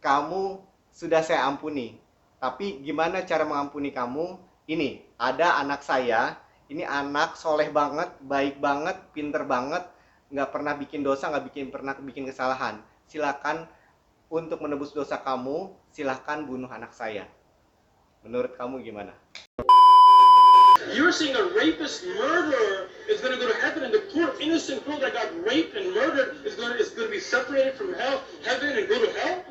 kamu sudah saya ampuni. Tapi gimana cara mengampuni kamu? Ini, ada anak saya, ini anak soleh banget, baik banget, pinter banget, nggak pernah bikin dosa, pernah bikin kesalahan. Silakan untuk menebus dosa kamu, silakan bunuh anak saya. Menurut kamu gimana? You're saying a rapist murderer is going to go to heaven, and the poor innocent girl that got raped and murdered is going to be separated from heaven and go to hell?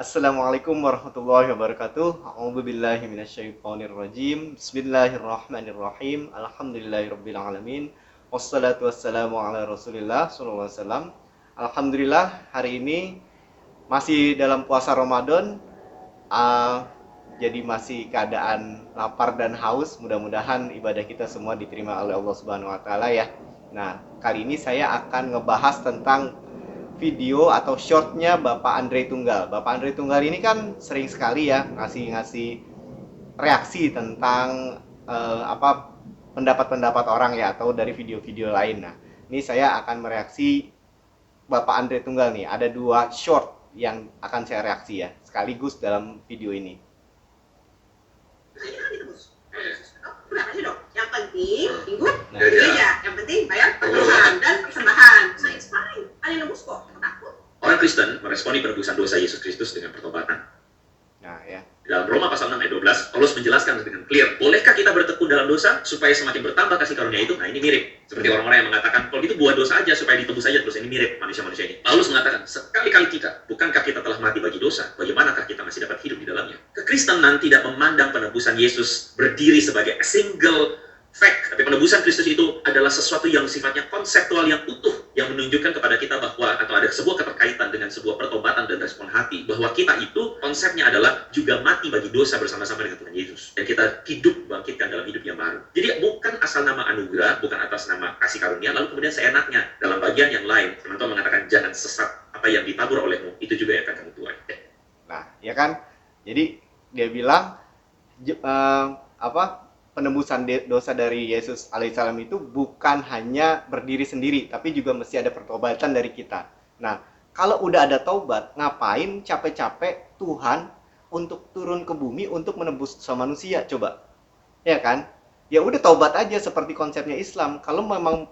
Assalamualaikum warahmatullahi wabarakatuh. A'udzubillahi minasyaitonirrajim. Bismillahirrahmanirrahim. Alhamdulillahirabbil alamin. Wassalatu wassalamu ala Rasulillah sallallahu alaihi wasallam. Alhamdulillah hari ini masih dalam puasa Ramadan. Jadi masih keadaan lapar dan haus. Mudah-mudahan ibadah kita semua diterima oleh Allah Subhanahu wa taala ya. Nah, kali ini saya akan ngebahas tentang video atau shortnya Bapak Andre Tunggal. Bapak Andre Tunggal ini kan sering sekali ya ngasih reaksi tentang pendapat-pendapat orang ya, atau dari video-video lain. Nah, ini saya akan mereaksi Bapak Andre Tunggal nih. Ada 2 short yang akan saya reaksi ya, sekaligus dalam video ini. Udah kasih dong. Yang penting minggu gereja. Yang penting bayar taruhan dan persembahan. Saya fine. Ada yang nembus kok. Takut. Orang Kristen meresponi penebusan dosa Yesus Kristus dengan pertobatan. Nah ya. Dalam Roma pasal 6 ayat 12, Paulus menjelaskan dengan clear, bolehkah kita bertekun dalam dosa supaya semakin bertambah kasih karunia itu? Nah, ini mirip. Seperti orang-orang yang mengatakan, kalau gitu buat dosa aja supaya ditebus aja terus. Ini mirip manusia-manusia ini. Paulus mengatakan, sekali-kali tidak. Bukankah kita telah mati bagi dosa? Bagaimanakah kita masih dapat hidup di dalamnya? Kekristenan tidak memandang penebusan Yesus berdiri sebagai a single fact, tapi penebusan Kristus itu adalah sesuatu yang sifatnya konseptual, yang utuh, yang menunjukkan kepada kita bahwa atau ada sebuah keterkaitan dengan sebuah pertobatan dan respon hati, bahwa kita itu konsepnya adalah juga mati bagi dosa bersama-sama dengan Tuhan Yesus, dan kita hidup bangkitkan dalam hidup yang baru. Jadi bukan asal nama anugerah, bukan atas nama kasih karunia, lalu kemudian seenaknya dalam bagian yang lain teman-teman mengatakan jangan sesat, apa yang ditabur olehmu itu juga yang akan kamu tuai. Nah, ya kan? Jadi dia bilang penebusan dosa dari Yesus alaihissalam itu bukan hanya berdiri sendiri, tapi juga mesti ada pertobatan dari kita. Nah, kalau udah ada taubat, ngapain capek-capek Tuhan untuk turun ke bumi untuk menebus dosa manusia, coba? Ya kan? Ya udah taubat aja seperti konsepnya Islam. Kalau memang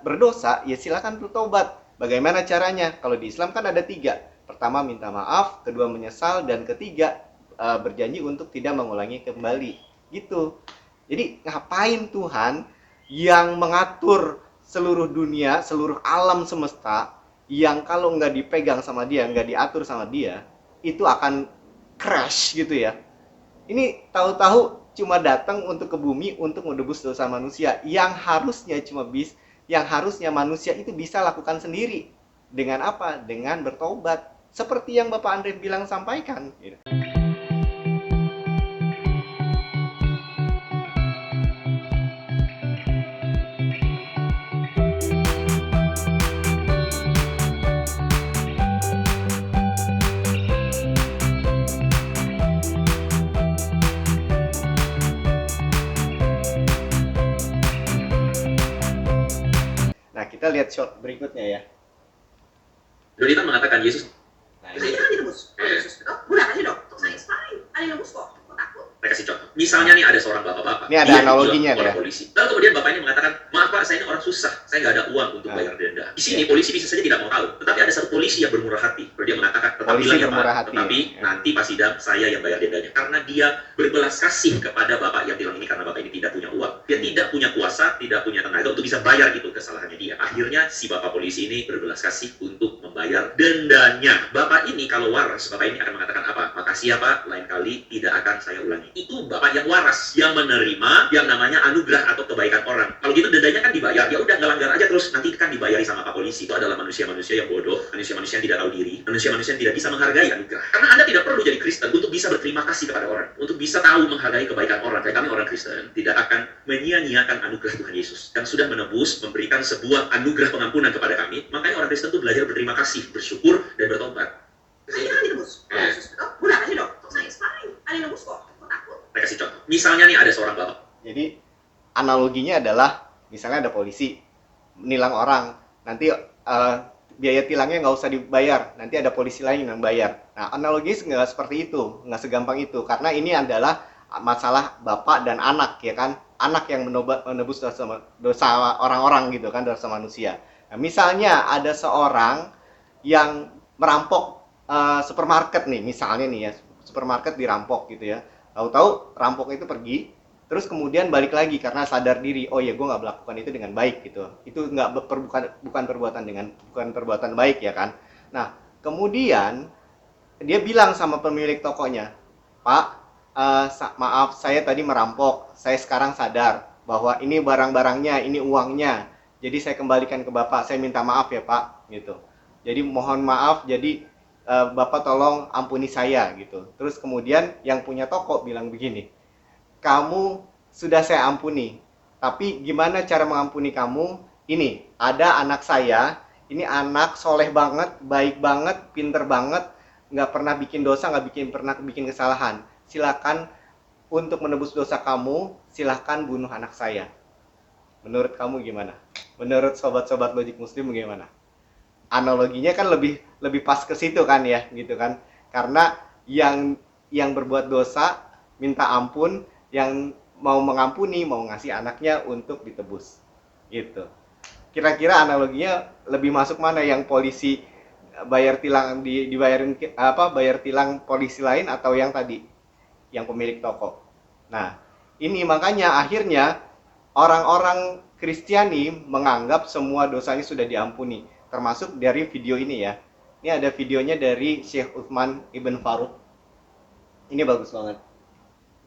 berdosa, ya silakan bertobat. Bagaimana caranya? Kalau di Islam kan ada 3. Pertama, minta maaf, kedua, menyesal, dan ketiga, berjanji untuk tidak mengulangi kembali. Gitu. Jadi ngapain Tuhan yang mengatur seluruh dunia, seluruh alam semesta, yang kalau nggak dipegang sama dia, nggak diatur sama dia, itu akan crash gitu ya. Ini tahu-tahu cuma datang untuk ke bumi untuk menebus dosa manusia, yang harusnya manusia itu bisa lakukan sendiri. Dengan apa? Dengan bertobat. Seperti yang Bapak Andre bilang sampaikan gitu. Nah, kita lihat shot berikutnya ya. Donitan mengatakan Yesus. Nah, Saya kan ditebus. Udah kasih dong. Saya fine. Ada yang nembus kok. Takut. Saya kasih contoh. Misalnya nih ada seorang bapak-bapak. Ini ada dia analoginya dijual oleh ya. polisi. Lalu kemudian bapak ini mengatakan, maaf pak, saya ini orang susah. Saya nggak ada uang untuk bayar denda. Di sini polisi bisa saja tidak mau tahu. Tetapi ada satu polisi yang bermurah hati. Dia mengatakan, tetap Polisi bilang ya bermurah pak, hati, tetapi ya. nanti pas sidang saya yang bayar dendanya. Karena dia berbelas kasih kepada bapak yang bilang ini karena bapak ini tidak punya uang. Dia tidak punya kuasa, tidak punya tenaga untuk bisa bayar itu kesalahannya dia. Akhirnya si bapak polisi ini berbelas kasih untuk membayar dendanya. Bapak ini kalau waras, bapak ini akan mengatakan apa? Makasih ya pak, lain kali tidak akan saya ulangi. Itu bapak yang waras, yang menerima yang namanya anugerah atau kebaikan orang. Kalau gitu dendanya kan dibayar, ya udah ngelanggar aja terus nanti kan dibayari sama pak polisi. Itu adalah manusia-manusia yang bodoh, manusia-manusia yang tidak tahu diri, manusia-manusia yang tidak bisa menghargai anugerah. Karena Anda tidak perlu jadi Kristen untuk bisa berterima kasih kepada orang, untuk bisa tahu menghargai kebaikan orang. Kayak kami orang Kristen tidak akan menyia-nyiakan anugerah Tuhan Yesus yang sudah menebus, memberikan sebuah anugerah pengampunan kepada kami. Makanya orang Kristen itu belajar berterima kasih, bersyukur, dan bertobat. Saya kan ditebus. Udah kasih dong. Saya fine. Ada yang nembus kok. Takut. Saya kasih contoh. Misalnya nih ada seorang bapak. Jadi analoginya adalah misalnya ada polisi nilang orang, nanti biaya tilangnya nggak usah dibayar, nanti ada polisi lain yang bayar. Nah, analoginya nggak seperti itu, nggak segampang itu, karena ini adalah masalah bapak dan anak, ya kan? Anak yang menebus dosa orang-orang gitu kan, dosa manusia. Nah, misalnya ada seorang yang merampok supermarket nih, misalnya nih ya, supermarket dirampok gitu ya. Tahu-tahu rampok itu pergi, terus kemudian balik lagi karena sadar diri, oh ya gue nggak melakukan itu dengan baik gitu. Itu bukan perbuatan baik ya kan. Nah kemudian dia bilang sama pemilik tokonya, Pak, maaf saya tadi merampok, saya sekarang sadar bahwa ini barang-barangnya, ini uangnya, jadi saya kembalikan ke Bapak, saya minta maaf ya Pak gitu. Jadi mohon maaf, jadi Bapak tolong ampuni saya gitu. Terus kemudian yang punya toko bilang begini, kamu sudah saya ampuni, tapi gimana cara mengampuni kamu? Ini, ada anak saya, ini anak soleh banget, baik banget, pinter banget, nggak pernah bikin dosa, pernah bikin kesalahan. Silakan untuk menebus dosa kamu, silakan bunuh anak saya. Menurut kamu gimana? Menurut sobat-sobat Logik Muslim gimana? Analoginya kan lebih pas ke situ kan ya, gitu kan? Karena yang berbuat dosa minta ampun, yang mau mengampuni, mau ngasih anaknya untuk ditebus gitu. Kira-kira analoginya lebih masuk mana, yang polisi bayar tilang bayar tilang polisi lain, atau yang tadi yang pemilik toko? Nah ini makanya akhirnya orang-orang Kristiani menganggap semua dosanya sudah diampuni, termasuk dari video ini ya. Ini ada videonya dari Syekh Uthman Ibn Faruq, ini bagus banget.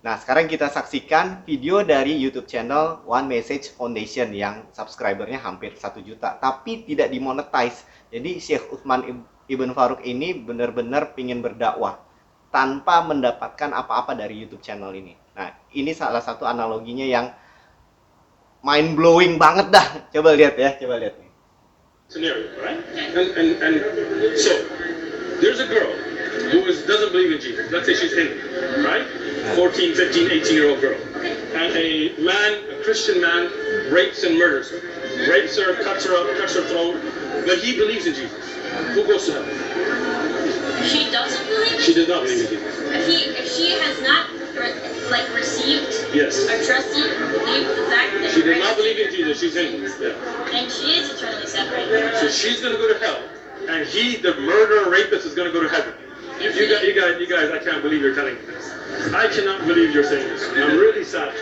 Nah, sekarang kita saksikan video dari YouTube channel One Message Foundation yang subscribernya hampir 1 juta, tapi tidak dimonetize. Jadi Syekh Uthman Ibn Faruq ini benar-benar pingin berdakwah tanpa mendapatkan apa-apa dari YouTube channel ini. Nah, ini salah satu analoginya yang mind blowing banget dah. Coba lihat ya, coba lihat nih. Scenario, right? And so there's a girl who doesn't believe in Jesus. Let's say she's Hindu, right? 14, 15, 18-year-old girl. And a Christian man, rapes and murders her. Rapes her, cuts her up, cuts her throat. But he believes in Jesus. Who goes to heaven? She doesn't believe. She does not believe in Jesus. If she has not received Yes. or trusted, believed the fact that She does not believe in Jesus. She's Hindu. Yeah. then she is eternally separated. So she's going to go to hell. And he, the murderer, rapist, is going to go to heaven. You guys, I can't believe you're telling me this. I cannot believe you're saying this. I'm really sad.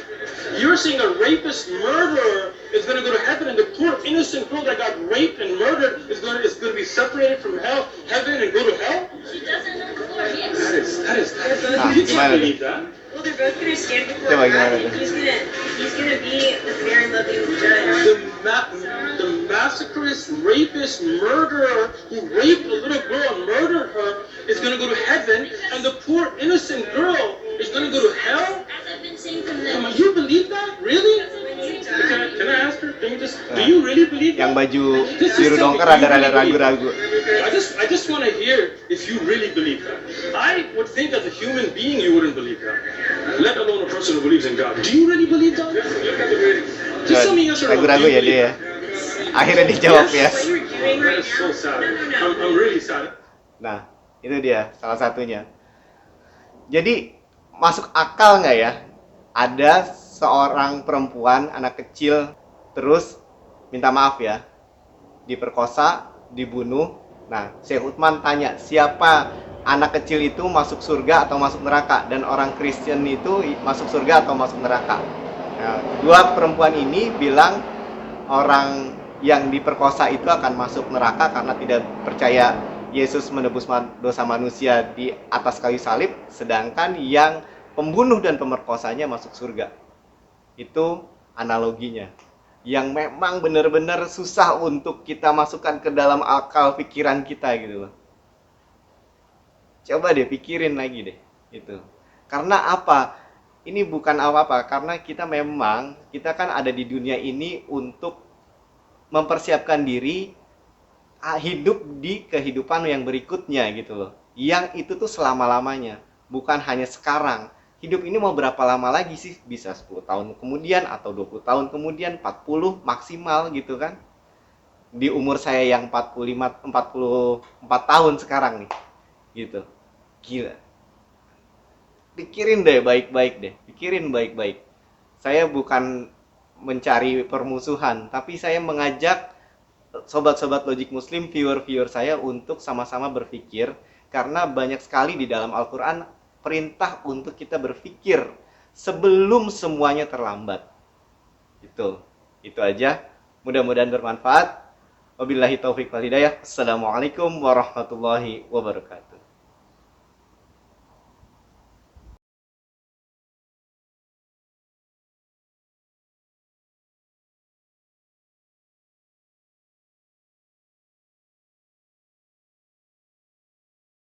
You're saying a rapist murderer is going to go to heaven, and the poor innocent girl that got raped and murdered is going to be separated from heaven, and go to hell? She doesn't know the Lord. Yes. That is. Ah, You can't gimana believe that. Well, they're both gonna stand before Coba God, gimana and tuh? he's gonna be the fair and loving judge. The massacrist, rapist, murderer who raped a little girl and murdered her is going to go to heaven, and the poor innocent girl is going to go to hell? As I've been saying from Come on, the you believe that? Really? Can I ask her? Do you really believe Yang that? baju biru dongker rada-rada ragu-ragu. I just want to hear if you really believe that. I would think as a human being you wouldn't believe that, let alone a person who believes in God. Do you really believe that? Just tell me yes or no. Ragu-ragu ya dia ya. Akhirnya dijawab ya. What you're doing That right is so now. sad. No. I'm really sad. Nah, itu dia salah satunya. Jadi masuk akal nggak ya? Ada seorang perempuan, anak kecil, terus minta maaf ya, diperkosa, dibunuh. Nah, Syekh Uthman tanya, siapa anak kecil itu masuk surga atau masuk neraka? Dan orang Kristen itu masuk surga atau masuk neraka? Nah, dua perempuan ini bilang orang yang diperkosa itu akan masuk neraka karena tidak percaya Yesus menebus dosa manusia di atas kayu salib, sedangkan yang pembunuh dan pemerkosanya masuk surga. Itu analoginya yang memang benar-benar susah untuk kita masukkan ke dalam akal pikiran kita gitu loh. Coba deh pikirin lagi deh itu. Karena apa? Ini bukan apa-apa, karena kita kan ada di dunia ini untuk mempersiapkan diri hidup di kehidupan yang berikutnya gitu loh. Yang itu tuh selama-lamanya, bukan hanya sekarang. hidup ini mau berapa lama lagi sih? Bisa 10 tahun kemudian atau 20 tahun kemudian, 40 maksimal gitu kan. Di umur saya yang 44 tahun sekarang nih. Gitu. Gila. Pikirin deh baik-baik deh. Pikirin baik-baik. Saya bukan mencari permusuhan, tapi saya mengajak sobat-sobat Logik Muslim, viewer-viewer saya untuk sama-sama berpikir, karena banyak sekali di dalam Al-Quran perintah untuk kita berpikir sebelum semuanya terlambat. Itu aja. Mudah-mudahan bermanfaat. Wabillahi taufiq wal hidayah. Assalamualaikum warahmatullahi wabarakatuh.